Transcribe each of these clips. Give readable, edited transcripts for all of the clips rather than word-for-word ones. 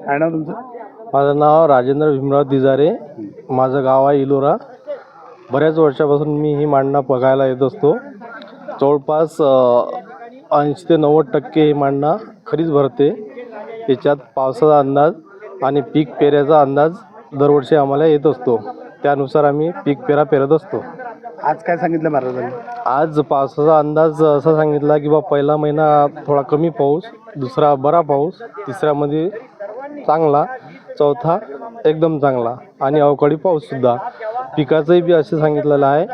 काय नाव तुमचं? माझं नाव राजेंद्र भीमराव दिजारे. माझं गाव आहे इलोरा. बऱ्याच वर्षापासून मी ही मांडणं बघायला येत असतो. जवळपास 80 ते 90% ही मांडणं खरीच भरते. त्याच्यात पावसाचा अंदाज आणि पीक पेऱ्याचा अंदाज दरवर्षी आम्हाला येत असतो. त्यानुसार आम्ही पीक पेरा पेरत असतो. आज काय सांगितलं महाराजांनी? आज पावसाचा अंदाज असा सांगितला की पहिला महिना थोडा कमी पाऊस, दुसरा बरा पाऊस, तिसऱ्यामध्ये चांगला, चौथा एकदम चांगला आणि अवकाळी पाऊससुद्धा. पिकाचंही बी असं सांगितलेलं आहे.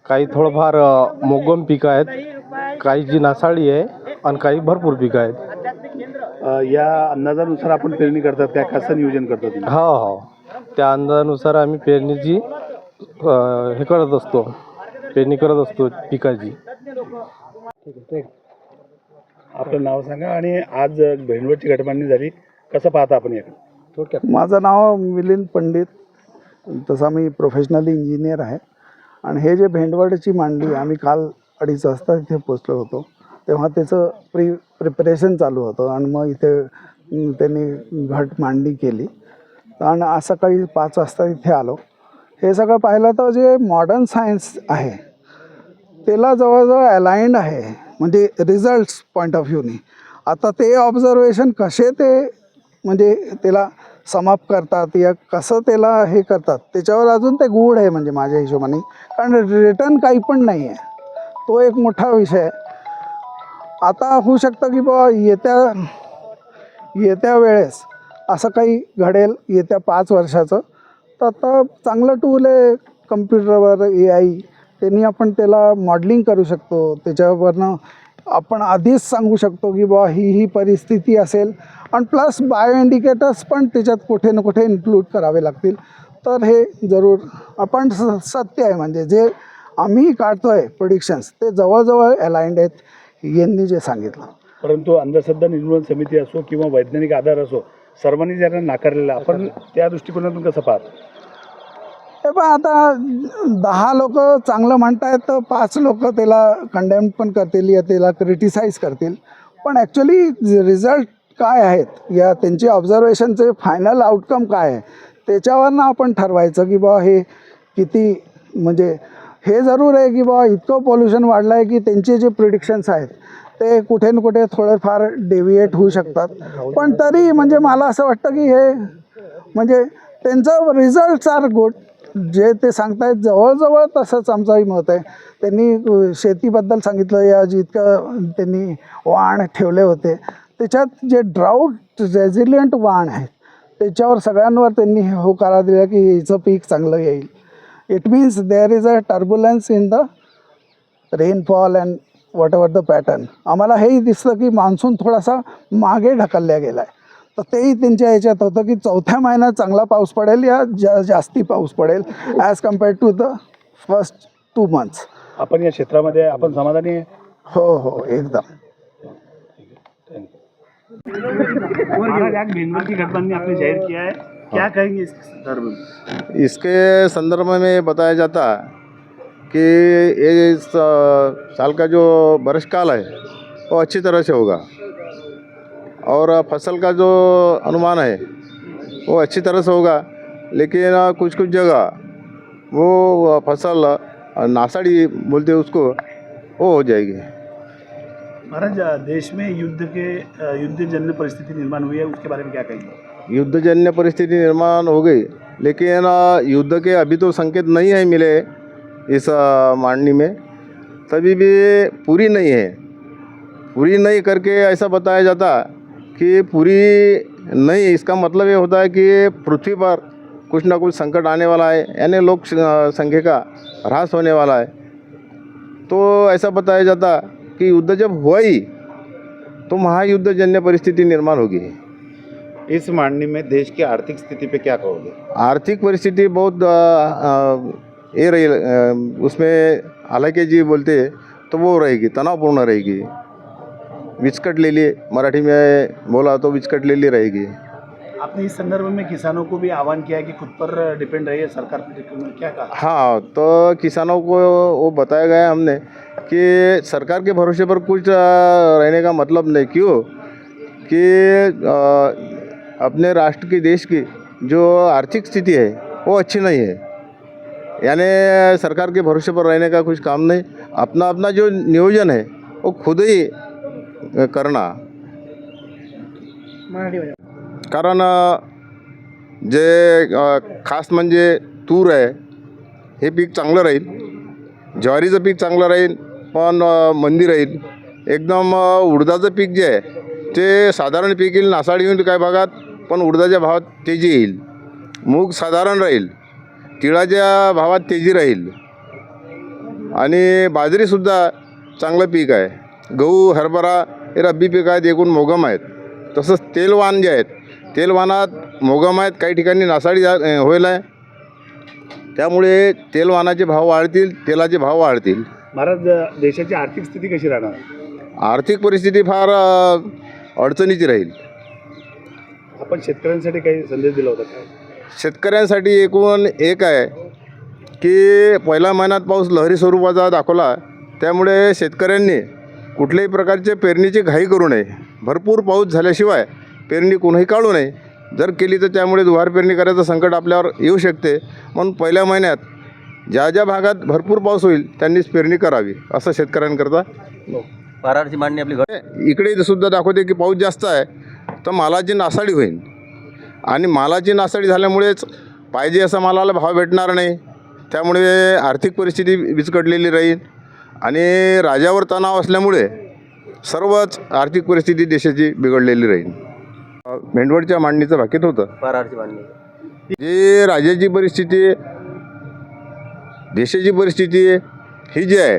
काही थोडंफार मोगम पिकं आहेत, काही जी नासाडी आहे आणि काही भरपूर पिकं आहेत. या अंदाजानुसार आपण पेरणी करतात काय? कसं नियोजन करतात? हो, त्या अंदाजानुसार आम्ही पेरणीची हे करत असतो, पेरणी करत असतो पिकाची. आपलं नाव सांगा आणि आज भेंडवळची घटबांधणी झाली, कसं पाहता आपण याकडे? माझं नाव मिलिंद पंडित. तसा मी प्रोफेशनली इंजिनियर आहे. आणि हे जे भेंडवळची मांडली आम्ही काल 2:30 वाजता इथे पोचलो होतो, तेव्हा त्याचं प्रिपरेशन चालू होतं आणि मग इथे त्यांनी घट मांडणी केली आणि आज सकाळी 5 वाजता इथे आलो. हे सगळं पाहिलं तर जे मॉडर्न सायन्स आहे त्याला जवळजवळ अलाइंड आहे, म्हणजे रिझल्ट्स पॉईंट ऑफ व्ह्यूनी. आता ते ऑब्झर्वेशन कसे ते म्हणजे त्याला समाप्त करतात या कसं त्याला हे करतात त्याच्यावर अजून ते गूढ आहे म्हणजे माझ्या हिशोबाने. कारण रिटर्न काही पण नाही आहे, तो एक मोठा विषय आहे. आता होऊ शकतं की बाबा येत्या वेळेस असं काही घडेल येत्या 5 वर्षाचं. तर आता चांगलं टूल आहे कम्प्युटरवर AI, त्यांनी आपण त्याला मॉडेलिंग करू शकतो. त्याच्यावरनं आपण आधीच सांगू शकतो की बाबा ही परिस्थिती असेल आणि प्लस बायो इंडिकेटर्स पण त्याच्यात कुठे ना कुठे इन्क्लूड करावे लागतील. तर हे जरूर आपण सत्य आहे, म्हणजे जे आम्ही काढतो आहे प्रोडिक्शन्स ते जवळजवळ अलाइंड आहेत यांनी जे सांगितलं. परंतु अंधश्रद्धा निर्मूलन समिती असो किंवा वैज्ञानिक आधार असो, सर्वांनी ज्यांना नाकारलेलं, आपण त्या दृष्टिकोनातून कसं पाहतो? हे पण आता 10 लोक चांगलं म्हणतायत तर 5 लोक त्याला कंडेम पण करतील या त्याला क्रिटिसाइज करतील. पण ॲक्च्युली रिझल्ट काय आहेत या त्यांचे ऑब्झर्वेशनचे फायनल आउटकम काय आहे त्याच्यावरनं आपण ठरवायचं की बा हे किती. म्हणजे हे जरूर आहे की बा इतकं पॉल्युशन वाढलं आहे की त्यांचे जे प्रिडिक्शन्स आहेत ते कुठे ना कुठे थोडेफार डेव्हिएट होऊ शकतात. पण तरी म्हणजे मला असं वाटतं की हे म्हणजे त्यांचं रिझल्ट्स आर गुड. जे ते सांगतायत जवळजवळ तसंच आमचंही मत आहे. त्यांनी शेतीबद्दल सांगितलं, या जितकं त्यांनी वाण ठेवले होते त्याच्यात जे ड्राऊट रेझिलियंट वाण आहेत त्याच्यावर सगळ्यांवर त्यांनी होकारा दिला की हिचं पीक चांगलं येईल. It means there is a turbulence in the rainfall and whatever the pattern. आम्हाला हेही दिसलं की मान्सून थोडासा मागे ढकलल्या गेला आहे. तर तेही त्यांच्या ह्याच्यात होतं की 4थ्या महिन्यात चांगला पाऊस पडेल या जास्ती पाऊस पडेल as compared to the first 2 months. आपण या क्षेत्रामध्ये आपण समाधानी आहे? हो एकदम. भेंडवळची घटबांधनी आपने जाहिर किया है, क्या कहेंगे इसके संदर्भ में? इसके संदर्भ में बताया जाता कि ये इस साल का जो बारिश काल है वो अच्छी तरह से होगा और फसल का जो अनुमान है वो अच्छी तरह से होगा. लेकिन कुछ जगह वो फसल नासाड़ी बोलते उसको वो हो जाएगी. महाराज, देश में युद्धजन्य परिस्थिति निर्माण हुई है, उसके बारे में क्या कहेंगे? युद्धजन्य परिस्थिति निर्माण हो गई, लेकिन युद्ध के अभी तो संकेत नहीं है मिले इस मांडनी में, तभी भी पूरी नहीं है। पूरी नहीं करके ऐसा बताया जाता कि पूरी नहीं, इसका मतलब ये होता है कि पृथ्वी पर कुछ ना कुछ संकट आने वाला है, यानी लोक संख्या का ह्रास होने वाला है। तो ऐसा बताया जाता कि युद्ध जब हुआ ही तो महायुद्धजन्य परिस्थिति निर्माण होगी। इस मांडनी में देश की आर्थिक स्थिति पे क्या कहोगे? आर्थिक परिस्थिति बहुत ये रही, उसमें हालांकि जी बोलते तो वो रहेगी, तनावपूर्ण रहेगी, विचकटलेली, मराठी में बोला तो विचकटलेली रहेगी। आपने इस संदर्भ में किसानों को भी आह्वान किया है कि खुद पर डिपेंड रहिए, सरकार पर डिपेंड, क्या कहा? हाँ, तो किसानों को वो बताया गया हमने कि सरकार के भरोसे पर कुछ रहने का मतलब नहीं। क्यों कि अपने राष्ट्र की, देश की जो आर्थिक स्थिति है वो अच्छी नहीं है, यानी सरकार के भरोसे पर रहने का कुछ काम नहीं। अपना अपना जो नियोजन है वो खुद ही करना। कारण जे खास म्हणजे तूर आहे, हे पीक चांगलं राहील, ज्वारीचं पीक चांगलं राहील पण मंदी राहील। एकदम उडदाचं पीक जे आहे ते साधारण पीक येईल, नासाडी येईल काही भागात, पण उडदाच्या भावात तेजी येईल। मूग साधारण राहील, तिळाच्या भावात तेजी राहील, आणि बाजरीसुद्धा चांगलं पीक आहे। गहू, हरभरा हे रब्बी पीक आहेत, एकूण मोगम आहेत। तसंच तेलवान जे आहेत, तेलवानात मोगम आहेत, काही ठिकाणी नासाडी होईल आहे, त्यामुळे तेलवानाचे भाव वाढतील, तेलाचे भाव वाढतील। महाराज, देशाची आर्थिक स्थिती कशी राहणार? आर्थिक परिस्थिती फार अडचणीची राहील। आपण शेतकऱ्यांसाठी काही संदेश दिला होता काय? शेतकऱ्यांसाठी एकूण एक आहे की पहिल्या महिन्यात पाऊस लहरी स्वरूपाचा दाखवला, त्यामुळे शेतकऱ्यांनी कुठल्याही प्रकारचे पेरणीची घाई करू नये। भरपूर पाऊस झाल्याशिवाय पेरणी कोणीही काढू नये, जर केली तर त्यामुळे दुबार पेरणी करायचं संकट आपल्यावर येऊ शकते। म्हणून पहिल्या महिन्यात ज्या ज्या भागात भरपूर पाऊस होईल त्यांनीच पेरणी करावी, असं शेतकऱ्यांकरता। पाराची मांडणी आपली इकडे सुद्धा दाखवते की पाऊस जास्त आहे तर मालाची नासाडी होईल, आणि मालाची नासाडी झाल्यामुळेच पाहिजे असा मालाला भाव भेटणार नाही, त्यामुळे आर्थिक परिस्थिती विस्कटलेली राहील, आणि राजावर तणाव असल्यामुळे सर्वच आर्थिक परिस्थिती देशाची बिघडलेली राहील। मेंढवडच्या मांडणीचं भाकीत होतं पाराची मांडणी जे राज्याची परिस्थिती, देशाची परिस्थिती ही जी आहे,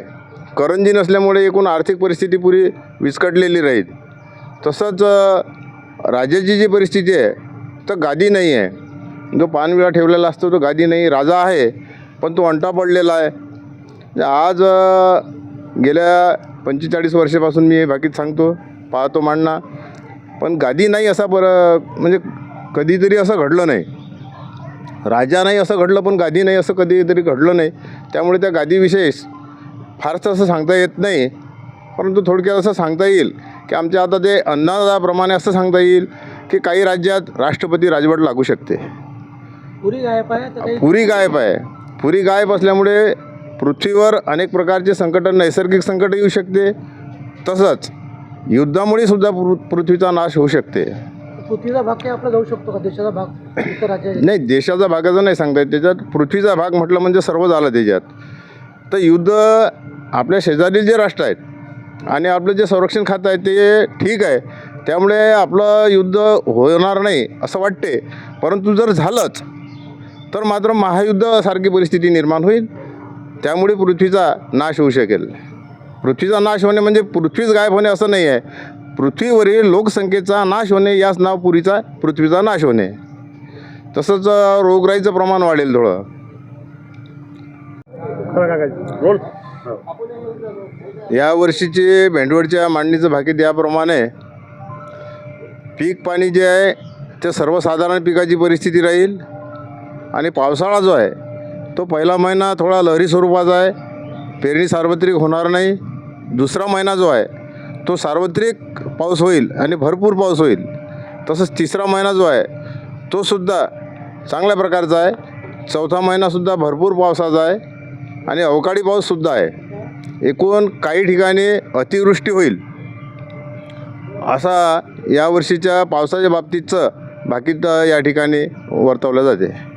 करंजी नसल्यामुळे एकूण आर्थिक परिस्थिती पुरी विस्कटलेली राहील। तसंच राज्याची जी परिस्थिती आहे तर गादी नाही आहे, जो पानविळा ठेवलेला असतो तो गादी नाही, राजा आहे पण तो अंटा पडलेला आहे। आज गेल्या 45 वर्षापासून मी हे बाकीत सांगतो, पाहतो मांडणा, पण गादी नाही असा म्हणजे कधीतरी असं घडलं नाही। राजा नाही असं घडलं, पण गादी नाही असं कधीतरी घडलं नाही। त्यामुळे त्या गादीविषयी फारसं असं सांगता येत नाही, परंतु थोडक्यात असं सांगता येईल की आमच्या आता ते अंदाजाप्रमाणे असं सांगता येईल की काही राज्यात राष्ट्रपती राजवट लागू शकते। पुरी गायब आहे, पुरी गायब असल्यामुळे पृथ्वीवर अनेक प्रकारचे संकट, नैसर्गिक संकट येऊ शकते, तसंच युद्धामुळे सुद्धा पृथ्वीचा नाश होऊ शकते। पृथ्वीचा भाग काय आपला जाऊ शकतो का? देशाचा भाग इतर राज्यात नाही, देशाचा भागाचं नाही सांगता येत, त्याच्यात पृथ्वीचा भाग म्हटलं म्हणजे सर्व झालं त्याच्यात। तर युद्ध आपल्या शेजारील जे राष्ट्र आहेत आणि आपलं जे संरक्षण खातं आहे ते ठीक आहे, त्यामुळे आपलं युद्ध होणार नाही असं वाटते, परंतु जर झालंच तर मात्र महायुद्धासारखी परिस्थिती निर्माण होईल, त्यामुळे पृथ्वीचा नाश होऊ शकेल। पृथ्वीचा नाश होणे म्हणजे पृथ्वीच गायब होणे असं नाही आहे, पृथ्वीवरील लोकसंख्येचा नाश होणे याच नाव पृथ्वीचा नाश होणे। तसंच रोगराईचं प्रमाण वाढेल थोडं। रोल या वर्षीची मेंढवडच्या मांडणीचं भाकीत याप्रमाणे, पीक पाणी जे आहे ते सर्वसाधारण पिकाची परिस्थिती राहील, आणि पावसाळा जो आहे तो पहिला महिना थोडा लहरी स्वरूपाचा आहे, पेरणी सार्वत्रिक होणार नाही। दुसरा महिना जो आहे तो सार्वत्रिक पाऊस होईल आणि भरपूर पाऊस होईल। तसंच तिसरा महिना जो आहे तो सुद्धा चांगल्या प्रकारचा आहे। चौथा महिनासुद्धा भरपूर पावसाचा आहे आणि अवकाळी पाऊससुद्धा आहे। एकूण काही ठिकाणी अतिवृष्टी होईल असा यावर्षीच्या पावसाच्या बाबतीतचं भाकीत या ठिकाणी वर्तवलं जाते.